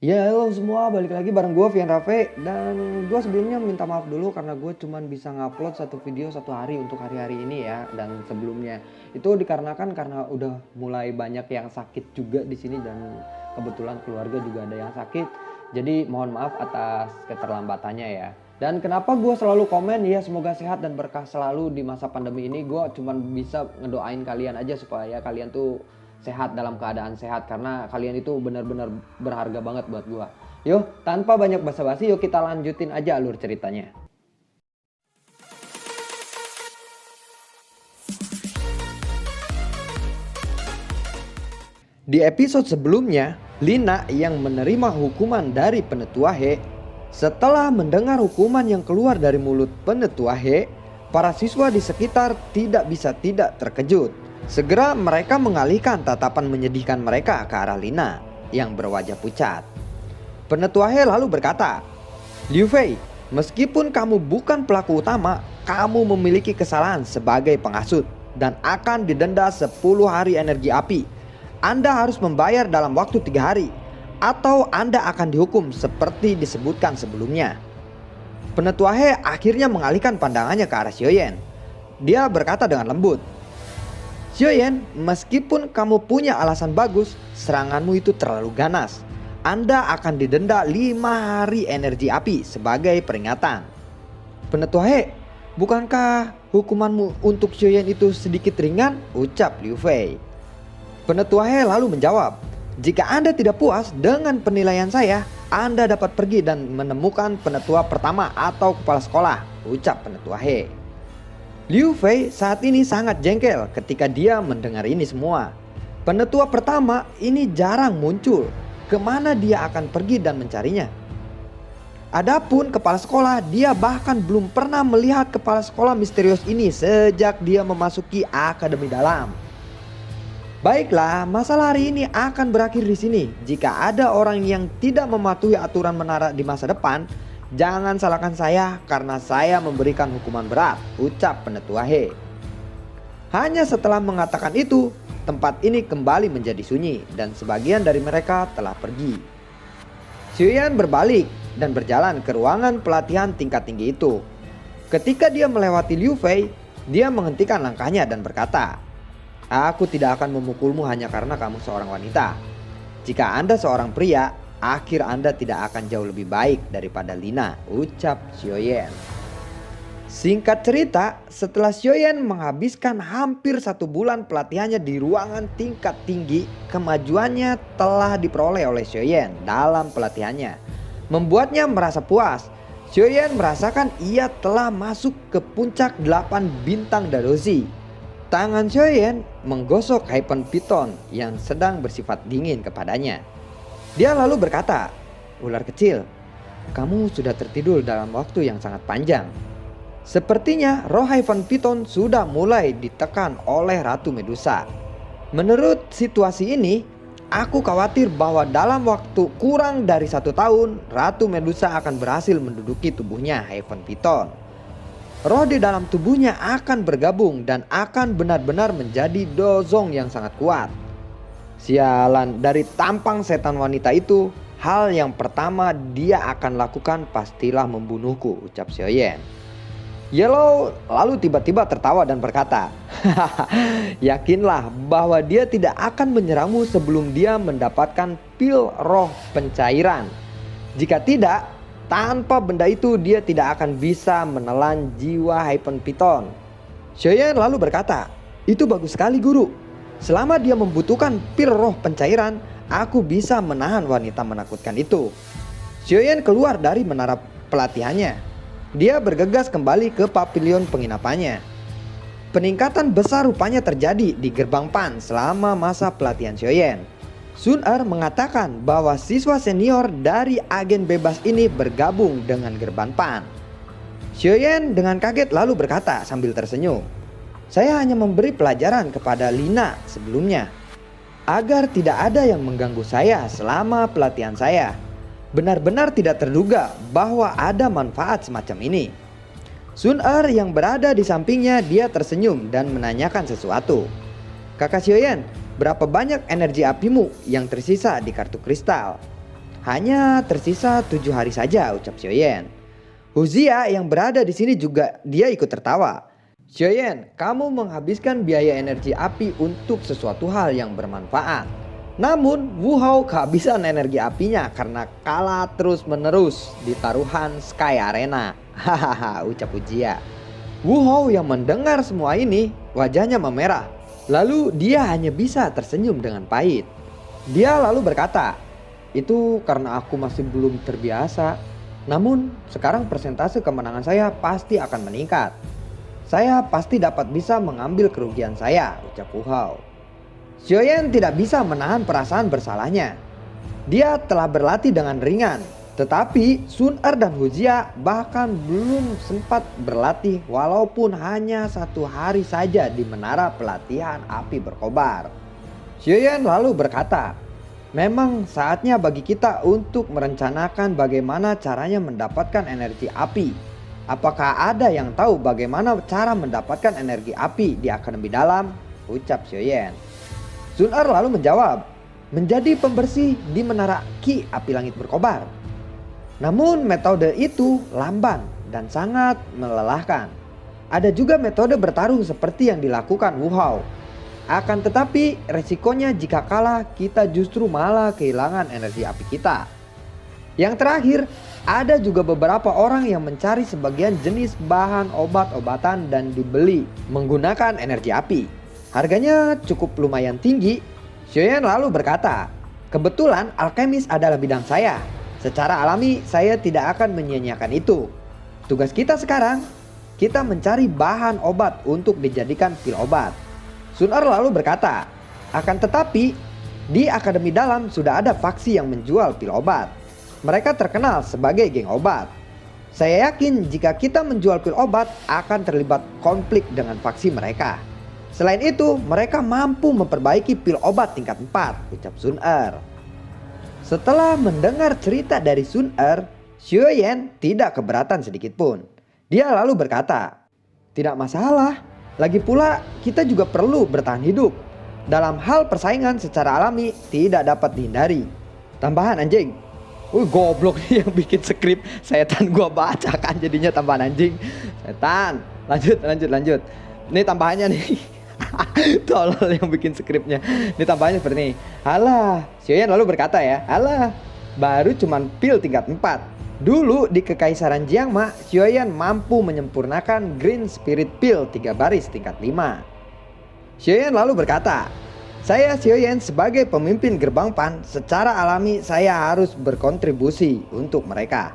Ya halo semua, balik lagi bareng gue Vian Rafe. Dan gue sebelumnya minta maaf dulu karena gue cuman bisa ngupload satu video satu hari untuk hari-hari ini ya. Dan sebelumnya itu dikarenakan karena udah mulai banyak yang sakit juga di sini dan kebetulan keluarga juga ada yang sakit. Jadi mohon maaf atas keterlambatannya ya. Dan kenapa gue selalu komen ya semoga sehat dan berkah selalu di masa pandemi ini. Gue cuman bisa ngedoain kalian aja supaya kalian tuh sehat dalam keadaan sehat karena kalian itu benar-benar berharga banget buat gua. Yuk, tanpa banyak basa-basi yuk kita lanjutin aja alur ceritanya. Di episode sebelumnya, Lina yang menerima hukuman dari Penetua He, setelah mendengar hukuman yang keluar dari mulut Penetua He, para siswa di sekitar tidak bisa tidak terkejut. Segera mereka mengalihkan tatapan menyedihkan mereka ke arah Lina yang berwajah pucat. Penetua He lalu berkata, "Liu Fei, meskipun kamu bukan pelaku utama, kamu memiliki kesalahan sebagai penghasut dan akan didenda 10 hari energi api. Anda harus membayar dalam waktu 3 hari atau Anda akan dihukum seperti disebutkan sebelumnya." Penetua He akhirnya mengalihkan pandangannya ke arah Xiaoyan. Dia berkata dengan lembut, "Xiaoyan, meskipun kamu punya alasan bagus, seranganmu itu terlalu ganas. Anda akan didenda 5 hari energi api sebagai peringatan." "Penetua He, bukankah hukumanmu untuk Xiaoyan itu sedikit ringan?" ucap Liu Fei. Penetua He lalu menjawab, "Jika Anda tidak puas dengan penilaian saya, Anda dapat pergi dan menemukan penetua pertama atau kepala sekolah," ucap Penetua He. Liu Fei saat ini sangat jengkel ketika dia mendengar ini semua. Penetua pertama ini jarang muncul. Kemana dia akan pergi dan mencarinya? Adapun kepala sekolah, dia bahkan belum pernah melihat kepala sekolah misterius ini sejak dia memasuki akademi dalam. Baiklah, masalah hari ini akan berakhir di sini. Jika ada orang yang tidak mematuhi aturan menara di masa depan, jangan salahkan saya karena saya memberikan hukuman berat, ucap Penetua He. Hanya setelah mengatakan itu, tempat ini kembali menjadi sunyi dan sebagian dari mereka telah pergi. Xiaoyan berbalik dan berjalan ke ruangan pelatihan tingkat tinggi itu. Ketika dia melewati Liu Fei, dia menghentikan langkahnya dan berkata, "Aku tidak akan memukulmu hanya karena kamu seorang wanita. Jika Anda seorang pria, akhir Anda tidak akan jauh lebih baik daripada Lina," ucap Xiaoyan. Singkat cerita, setelah Xiaoyan menghabiskan hampir 1 bulan pelatihannya di ruangan tingkat tinggi, kemajuannya telah diperoleh oleh Xiaoyan dalam pelatihannya. Membuatnya merasa puas. Xiaoyan merasakan ia telah masuk ke puncak 8 bintang Dadozi. Tangan Xiaoyan menggosok Hyphen Python yang sedang bersifat dingin kepadanya. Dia lalu berkata, "Ular kecil, kamu sudah tertidur dalam waktu yang sangat panjang. Sepertinya roh Hyphen Python sudah mulai ditekan oleh Ratu Medusa. Menurut situasi ini, aku khawatir bahwa dalam waktu kurang dari 1 tahun, Ratu Medusa akan berhasil menduduki tubuhnya Hyphen Python. Roh di dalam tubuhnya akan bergabung dan akan benar-benar menjadi dozong yang sangat kuat. Sialan, dari tampang setan wanita itu, hal yang pertama dia akan lakukan pastilah membunuhku," ucap Xiaoyan. Yellow lalu tiba-tiba tertawa dan berkata, "Yakinlah bahwa dia tidak akan menyerangmu sebelum dia mendapatkan pil roh pencairan. Jika tidak, tanpa benda itu dia tidak akan bisa menelan jiwa Hyphen Python." Xiaoyan lalu berkata, "Itu bagus sekali guru. Selama dia membutuhkan pil roh pencairan, aku bisa menahan wanita menakutkan itu." Xiaoyan keluar dari menara pelatihannya. Dia bergegas kembali ke pavilion penginapannya. Peningkatan besar rupanya terjadi di gerbang PAN selama masa pelatihan Xiaoyan. Sun Er mengatakan bahwa siswa senior dari agen bebas ini bergabung dengan gerbang PAN. Xiaoyan dengan kaget lalu berkata sambil tersenyum, "Saya hanya memberi pelajaran kepada Lina sebelumnya, agar tidak ada yang mengganggu saya selama pelatihan saya. Benar-benar tidak terduga bahwa ada manfaat semacam ini." Sun Er yang berada di sampingnya dia tersenyum dan menanyakan sesuatu. "Kakak Xiaoyan, berapa banyak energi apimu yang tersisa di kartu kristal?" Hanya tersisa 7 hari saja, ucap Xiaoyan. Huzia yang berada di sini juga dia ikut tertawa. Xiaoyan, kamu menghabiskan biaya energi api untuk sesuatu hal yang bermanfaat. Namun Wu Hao kehabisan energi apinya karena kalah terus menerus di taruhan Sky Arena. Hahaha, ucap Huzia. Wu Hao yang mendengar semua ini wajahnya memerah. Lalu dia hanya bisa tersenyum dengan pahit. Dia lalu berkata, itu karena aku masih belum terbiasa. Namun sekarang persentase kemenangan saya pasti akan meningkat. Saya pasti dapat bisa mengambil kerugian saya, ucap Wu Hao. Xiaoyan tidak bisa menahan perasaan bersalahnya. Dia telah berlatih dengan ringan. Tetapi Sun Er dan Huzia bahkan belum sempat berlatih walaupun hanya 1 hari saja di menara pelatihan api berkobar. Xiaoyan lalu berkata, memang saatnya bagi kita untuk merencanakan bagaimana caranya mendapatkan energi api. Apakah ada yang tahu bagaimana cara mendapatkan energi api di Akademi Dalam? Ucap Xiaoyan. Sun Er lalu menjawab, menjadi pembersih di menara Ki api langit berkobar. Namun metode itu lamban dan sangat melelahkan. Ada juga metode bertarung seperti yang dilakukan Wu Hao. Akan tetapi resikonya jika kalah kita justru malah kehilangan energi api kita. Yang terakhir, ada juga beberapa orang yang mencari sebagian jenis bahan obat-obatan dan dibeli menggunakan energi api. Harganya cukup lumayan tinggi. Xiaoyan lalu berkata, kebetulan alkemis adalah bidang saya. Secara alami saya tidak akan menyia-nyiakan itu. Tugas kita sekarang, kita mencari bahan obat untuk dijadikan pil obat. Sun Er lalu berkata, akan tetapi di Akademi Dalam sudah ada faksi yang menjual pil obat. Mereka terkenal sebagai geng obat. Saya yakin jika kita menjual pil obat akan terlibat konflik dengan faksi mereka. Selain itu mereka mampu memperbaiki pil obat tingkat 4, ucap Sun Er. Setelah mendengar cerita dari Sun Er, Xiaoyan tidak keberatan sedikit pun. Dia lalu berkata, tidak masalah. Lagi pula kita juga perlu bertahan hidup. Dalam hal persaingan secara alami tidak dapat dihindari. Tambahan anjing. Wih goblok nih yang bikin skrip. Setan gua bacakan jadinya tambahan anjing. Setan. Lanjut. Ini tambahannya nih. Tolol yang bikin skripnya. Ini tambahannya seperti ini. Alah, Xiaoyan lalu berkata ya, alah, baru cuman pil tingkat 4. Dulu di Kekaisaran Jiangma, Xiaoyan mampu menyempurnakan Green Spirit Pill 3 baris tingkat 5. Xiaoyan lalu berkata, saya Xiaoyan sebagai pemimpin Gerbang Pan, secara alami saya harus berkontribusi untuk mereka.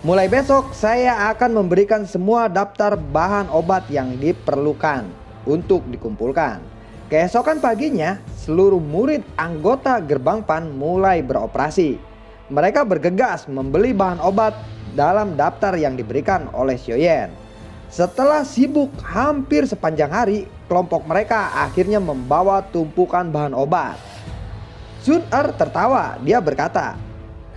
Mulai besok saya akan memberikan semua daftar bahan obat yang diperlukan untuk dikumpulkan. Keesokan paginya, seluruh murid anggota Gerbang Pan mulai beroperasi. Mereka bergegas membeli bahan obat dalam daftar yang diberikan oleh Xiaoyan. Setelah sibuk hampir sepanjang hari, kelompok mereka akhirnya membawa tumpukan bahan obat. Sun Er tertawa, dia berkata,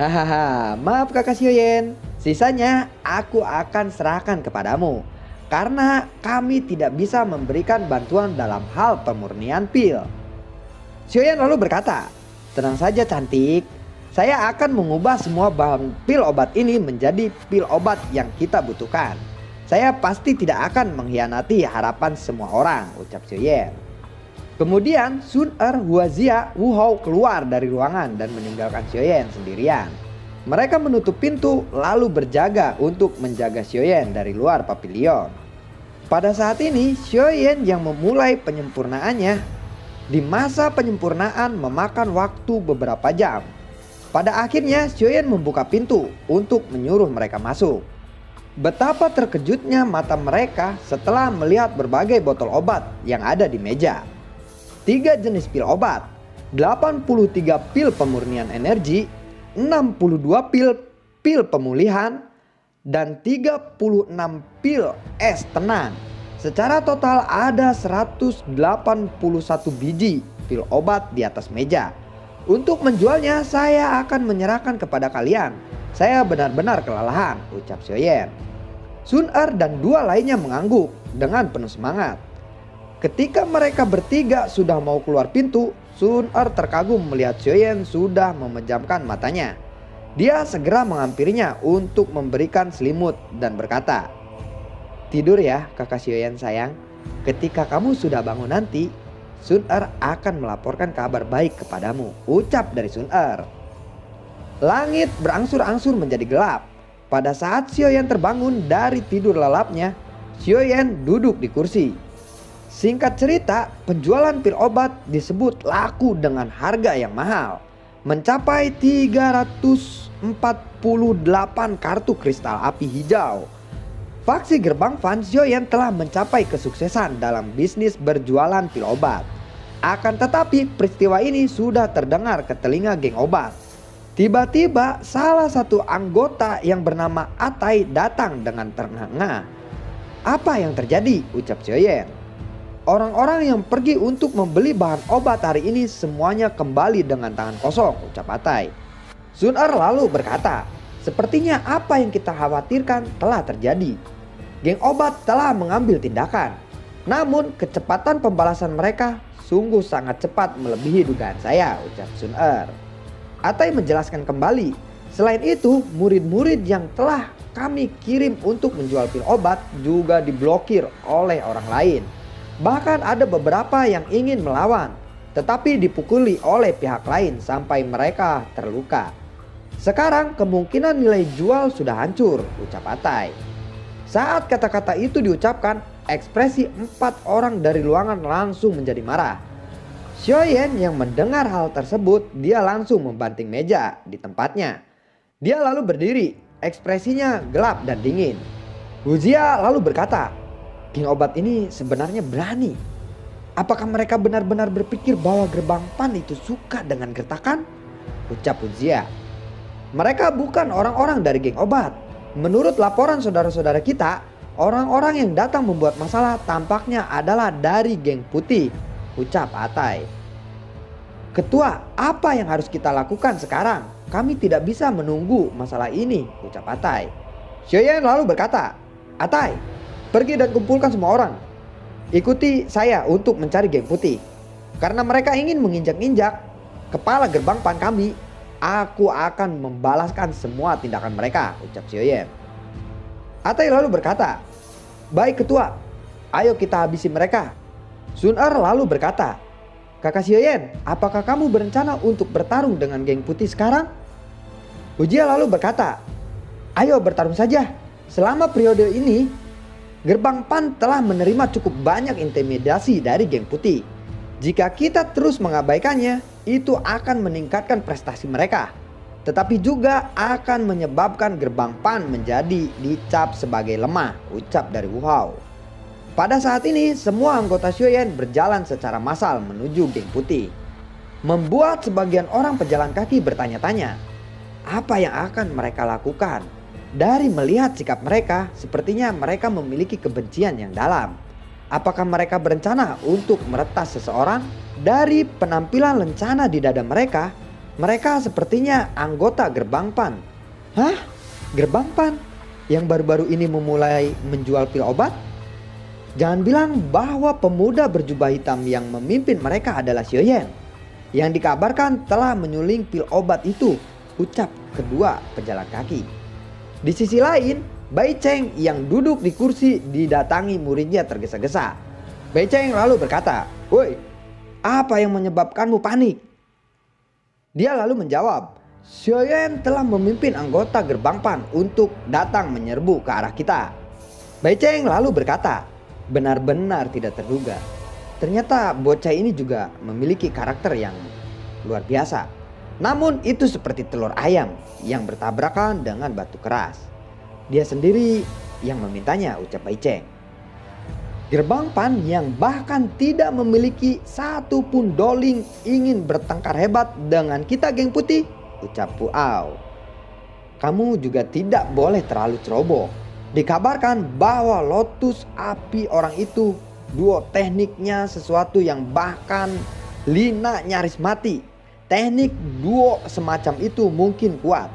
hahaha, maaf kakak Xiaoyan, sisanya aku akan serahkan kepadamu. Karena kami tidak bisa memberikan bantuan dalam hal pemurnian pil. Xiaoyan lalu berkata, tenang saja cantik, saya akan mengubah semua bahan pil obat ini menjadi pil obat yang kita butuhkan. Saya pasti tidak akan mengkhianati harapan semua orang, ucap Xiaoyan. Kemudian Sun Er, Huzia, Wu Hao keluar dari ruangan dan meninggalkan Xiaoyan sendirian. Mereka menutup pintu lalu berjaga untuk menjaga Xiaoyan dari luar pavilion. Pada saat ini Xiaoyan yang memulai penyempurnaannya. Di masa penyempurnaan memakan waktu beberapa jam. Pada akhirnya Xiaoyan membuka pintu untuk menyuruh mereka masuk. Betapa terkejutnya mata mereka setelah melihat berbagai botol obat yang ada di meja. 3 jenis pil obat, 83 pil pemurnian energi, 62 pil pemulihan, dan 36 pil es tenang. Secara total ada 181 biji pil obat di atas meja. Untuk menjualnya saya akan menyerahkan kepada kalian. Saya benar-benar kelelahan, ucap Xiaoyan. Sun Er dan 2 lainnya mengangguk dengan penuh semangat. Ketika mereka bertiga sudah mau keluar pintu, Sun Er terkagum melihat Xiaoyan sudah memejamkan matanya. Dia segera menghampirinya untuk memberikan selimut dan berkata, "Tidur ya kakak Sioyen sayang. Ketika kamu sudah bangun nanti, Sun-er akan melaporkan kabar baik kepadamu," ucap dari Sun-er. Langit berangsur-angsur menjadi gelap. Pada saat Sioyen terbangun dari tidur lelapnya, Sioyen duduk di kursi. Singkat cerita, penjualan pil obat disebut laku dengan harga yang mahal, mencapai 348 kartu kristal api hijau. Faksi Gerbang Fan Sioyen telah mencapai kesuksesan dalam bisnis berjualan pil obat. Akan tetapi peristiwa ini sudah terdengar ke telinga geng obat. Tiba-tiba salah satu anggota yang bernama Atai datang dengan terengah-engah. "Apa yang terjadi?" ucap Sioyen. "Orang-orang yang pergi untuk membeli bahan obat hari ini semuanya kembali dengan tangan kosong," ucap Atai. Sun-er lalu berkata, "Sepertinya apa yang kita khawatirkan telah terjadi. Geng obat telah mengambil tindakan. Namun kecepatan pembalasan mereka sungguh sangat cepat melebihi dugaan saya," ucap Sun-er. Atai menjelaskan kembali, "Selain itu, murid-murid yang telah kami kirim untuk menjual pil obat juga diblokir oleh orang lain. Bahkan ada beberapa yang ingin melawan, tetapi dipukuli oleh pihak lain sampai mereka terluka. Sekarang kemungkinan nilai jual sudah hancur," ucap Atai. Saat kata-kata itu diucapkan, ekspresi 4 orang dari ruangan langsung menjadi marah. Sioyen yang mendengar hal tersebut, dia langsung membanting meja di tempatnya. Dia lalu berdiri, ekspresinya gelap dan dingin. Huzia lalu berkata, "Geng obat ini sebenarnya berani. Apakah mereka benar-benar berpikir bahwa Gerbang Pan itu suka dengan gertakan?" ucap Huzia. "Mereka bukan orang-orang dari geng obat. Menurut laporan saudara-saudara kita, orang-orang yang datang membuat masalah tampaknya adalah dari geng putih," ucap Atai. "Ketua, apa yang harus kita lakukan sekarang? Kami tidak bisa menunggu masalah ini," ucap Atai. Sioyen lalu berkata, "Atai, pergi dan kumpulkan semua orang. Ikuti saya untuk mencari geng putih. Karena mereka ingin menginjak-injak kepala Gerbang Pan kami, aku akan membalaskan semua tindakan mereka," ucap Sioyen. Atai lalu berkata, "Baik ketua, ayo kita habisi mereka." Sun-er lalu berkata, "Kakak Sioyen, apakah kamu berencana untuk bertarung dengan geng putih sekarang?" Huzia lalu berkata, "Ayo bertarung saja. Selama periode ini, Gerbang Pan telah menerima cukup banyak intimidasi dari geng putih. Jika kita terus mengabaikannya, itu akan meningkatkan prestasi mereka. Tetapi juga akan menyebabkan Gerbang Pan menjadi dicap sebagai lemah," ucap dari Wu Hao. Pada saat ini semua anggota Sioyen berjalan secara massal menuju geng putih. Membuat sebagian orang pejalan kaki bertanya-tanya, apa yang akan mereka lakukan? Dari melihat sikap mereka, sepertinya mereka memiliki kebencian yang dalam. Apakah mereka berencana untuk meretas seseorang? Dari penampilan lencana di dada mereka, mereka sepertinya anggota Gerbang Pan. Hah? Gerbang Pan? Yang baru-baru ini memulai menjual pil obat? Jangan bilang bahwa pemuda berjubah hitam yang memimpin mereka adalah Sioyen, yang dikabarkan telah menyuling pil obat itu, ucap kedua pejalan kaki. Di sisi lain, Bai Cheng yang duduk di kursi didatangi muridnya tergesa-gesa. Bai Cheng lalu berkata, "Woi, apa yang menyebabkanmu panik?" Dia lalu menjawab, "Sioyen telah memimpin anggota Gerbang Pan untuk datang menyerbu ke arah kita." Bai Cheng lalu berkata, "Benar-benar tidak terduga. Ternyata bocah ini juga memiliki karakter yang luar biasa. Namun itu seperti telur ayam yang bertabrakan dengan batu keras. Dia sendiri yang memintanya," ucap Bai Cheng. "Gerbang Pan yang bahkan tidak memiliki satu pun doling ingin bertengkar hebat dengan kita geng putih," ucap Pu Ao. "Kamu juga tidak boleh terlalu ceroboh. Dikabarkan bahwa lotus api orang itu, duo tekniknya sesuatu yang bahkan Lina nyaris mati. Teknik duo semacam itu mungkin kuat.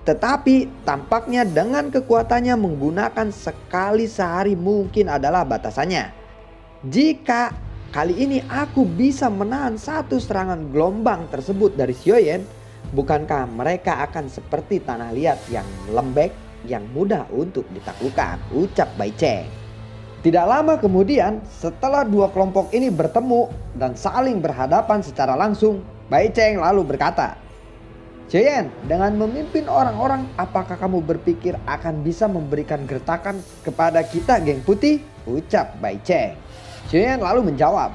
Tetapi tampaknya dengan kekuatannya menggunakan sekali sehari mungkin adalah batasannya. Jika kali ini aku bisa menahan satu serangan gelombang tersebut dari Sioyen, Bukankah mereka akan seperti tanah liat yang lembek, yang mudah untuk ditaklukkan, ucap Bai Cheng. Tidak lama kemudian, setelah dua kelompok ini bertemu dan saling berhadapan secara langsung, Bai Cheng lalu berkata, "Chien, dengan memimpin orang-orang, apakah kamu berpikir akan bisa memberikan gertakan kepada kita, geng putih?" ucap Bai Cheng. Chien lalu menjawab,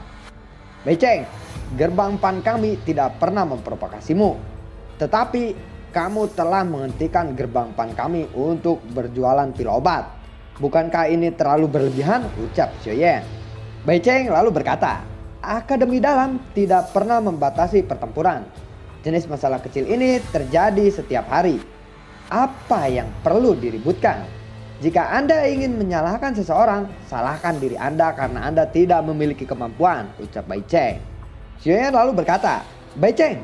"Bai Cheng, gerbang pan kami tidak pernah memprovokasimu. Tetapi kamu telah menghentikan gerbang pan kami untuk berjualan pil obat. Bukankah ini terlalu berlebihan?" ucap Xiaoyan. Bai Cheng lalu berkata, "Akademi dalam tidak pernah membatasi pertempuran. Jenis masalah kecil ini terjadi setiap hari. Apa yang perlu diributkan? Jika Anda ingin menyalahkan seseorang, salahkan diri Anda karena Anda tidak memiliki kemampuan," ucap Bai Cheng. Xiaoyan lalu berkata, "Bai Cheng,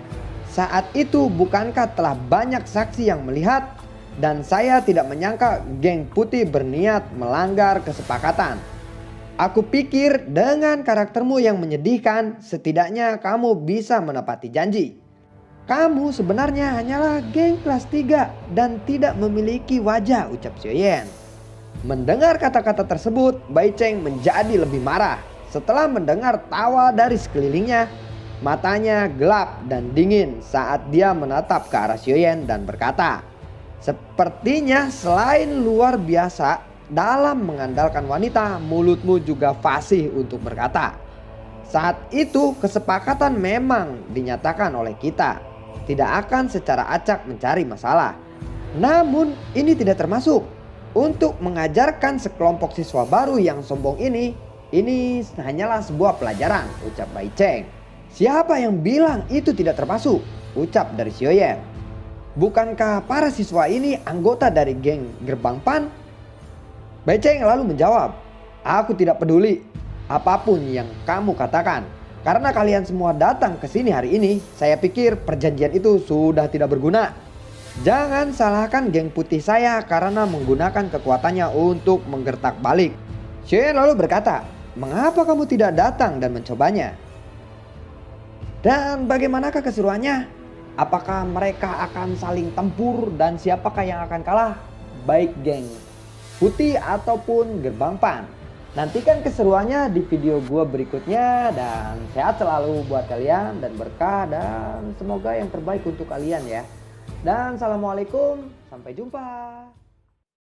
saat itu bukankah telah banyak saksi yang melihat dan saya tidak menyangka geng putih berniat melanggar kesepakatan. Aku pikir dengan karaktermu yang menyedihkan setidaknya kamu bisa menepati janji. Kamu sebenarnya hanyalah geng kelas 3 dan tidak memiliki wajah," ucap Xiaoyan. Mendengar kata-kata tersebut, Bai Cheng menjadi lebih marah. Setelah mendengar tawa dari sekelilingnya, matanya gelap dan dingin saat dia menatap ke arah Xiaoyan dan berkata, "Sepertinya selain luar biasa dalam mengandalkan wanita, mulutmu juga fasih untuk berkata. Saat itu kesepakatan memang dinyatakan oleh kita, tidak akan secara acak mencari masalah. Namun ini tidak termasuk. Untuk mengajarkan sekelompok siswa baru yang sombong ini hanyalah sebuah pelajaran," ucap Bai Cheng. "Siapa yang bilang itu tidak termasuk?" ucap dari Xiaoyan. "Bukankah para siswa ini anggota dari geng Gerbang Pan?" Bai Cheng lalu menjawab, "Aku tidak peduli apapun yang kamu katakan. Karena kalian semua datang ke sini hari ini, saya pikir perjanjian itu sudah tidak berguna. Jangan salahkan geng putih saya karena menggunakan kekuatannya untuk menggertak balik." Xiaoyan lalu berkata, "Mengapa kamu tidak datang dan mencobanya? Dan bagaimanakah keseruannya? Apakah mereka akan saling tempur dan siapakah yang akan kalah? Baik geng putih ataupun gerbang pan? Nantikan keseruannya di video gua berikutnya dan sehat selalu buat kalian dan berkah dan semoga yang terbaik untuk kalian ya. Dan assalamualaikum, sampai jumpa."